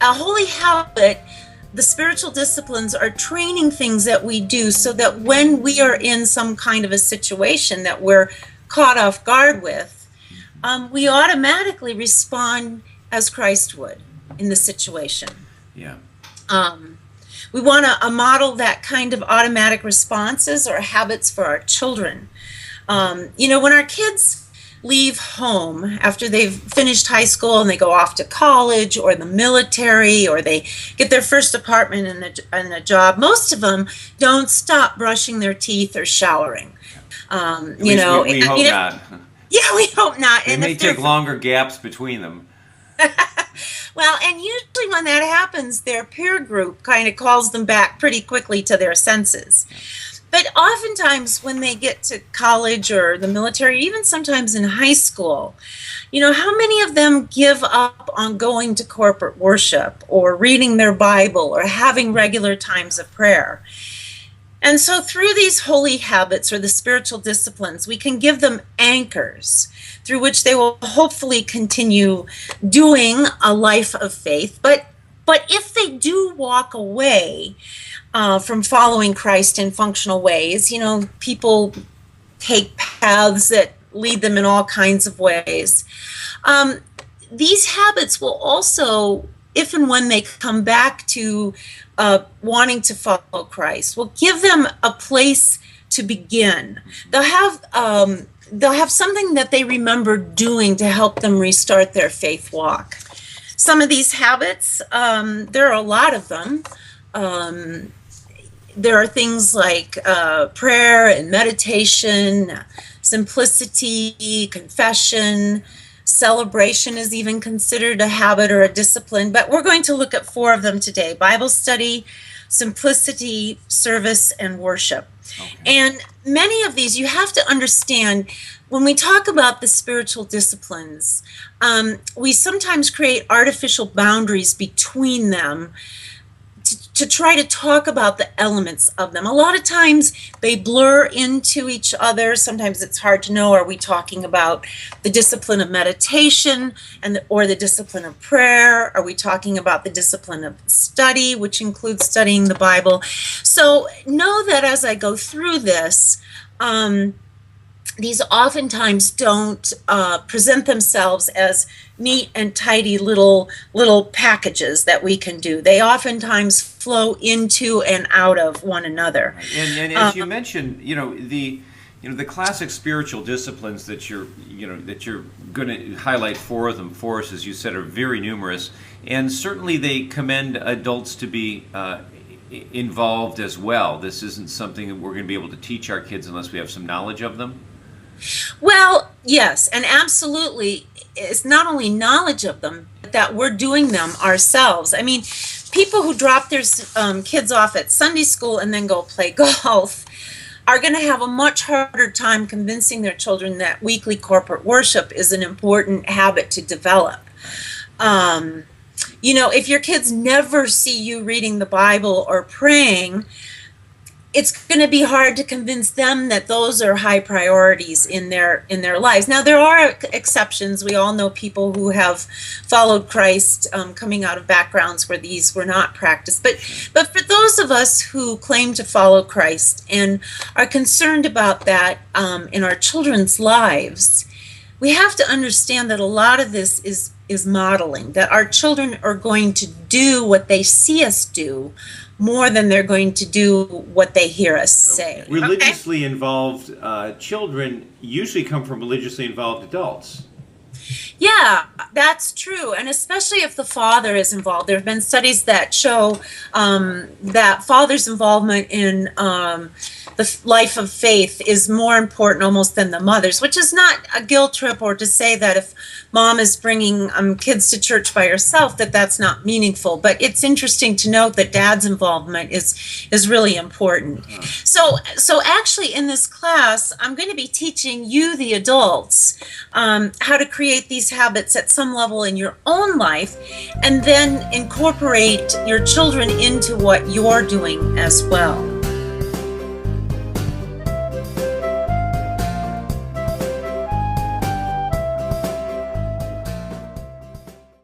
a holy habit, the spiritual disciplines are training things that we do so that when we are in some kind of a situation that we're caught off guard with, we automatically respond as Christ would in the situation. Yeah. We want to model that kind of automatic responses or habits for our children. When our kids leave home after they've finished high school and they go off to college or the military, or they get their first apartment and a job, most of them don't stop brushing their teeth or showering. We hope not. Yeah, we hope not. It may take longer gaps between them. Well, and usually when that happens, their peer group kind of calls them back pretty quickly to their senses. But oftentimes when they get to college or the military, even sometimes in high school, how many of them give up on going to corporate worship or reading their Bible or having regular times of prayer? And so through these holy habits or the spiritual disciplines, we can give them anchors through which they will hopefully continue doing a life of faith. But if they do walk away from following Christ in functional ways, people take paths that lead them in all kinds of ways. These habits will also, if and when they come back to wanting to follow Christ, will give them a place to begin. They'll have something that they remember doing to help them restart their faith walk. Some of these habits, there are a lot of them. There are things like prayer and meditation, simplicity, confession. Celebration is even considered a habit or a discipline, but we're going to look at 4 of them today: Bible study, simplicity, service, and worship. Okay. And many of these, you have to understand, when we talk about the spiritual disciplines, we sometimes create artificial boundaries between them to try to talk about the elements of them. A lot of times they blur into each other. Sometimes it's hard to know, are we talking about the discipline of meditation or the discipline of prayer? Are we talking about the discipline of study, which includes studying the Bible? So know that as I go through this, these oftentimes don't present themselves as neat and tidy little packages that we can do. They oftentimes flow into and out of one another. And as you mentioned, the classic spiritual disciplines that you're going to highlight 4 of them for us, as you said, are very numerous, and certainly they commend adults to be involved as well. This isn't something that we're going to be able to teach our kids unless we have some knowledge of them. Well, yes, and absolutely. It's not only knowledge of them, but that we're doing them ourselves. I mean, people who drop their kids off at Sunday school and then go play golf are going to have a much harder time convincing their children that weekly corporate worship is an important habit to develop. If your kids never see you reading the Bible or praying, it's going to be hard to convince them that those are high priorities in their lives. Now, there are exceptions. We all know people who have followed Christ coming out of backgrounds where these were not practiced. But for those of us who claim to follow Christ and are concerned about that in our children's lives, we have to understand that a lot of this is modeling, that our children are going to do what they see us do more than they're going to do what they hear us say. Religiously involved children usually come from religiously involved adults. Yeah, that's true. And especially if the father is involved. There have been studies that show that father's involvement in the life of faith is more important almost than the mother's, which is not a guilt trip or to say that if mom is bringing kids to church by herself, that's not meaningful. But it's interesting to note that dad's involvement is really important. So actually in this class, I'm going to be teaching you, the adults, how to create these habits at some level in your own life and then incorporate your children into what you're doing as well.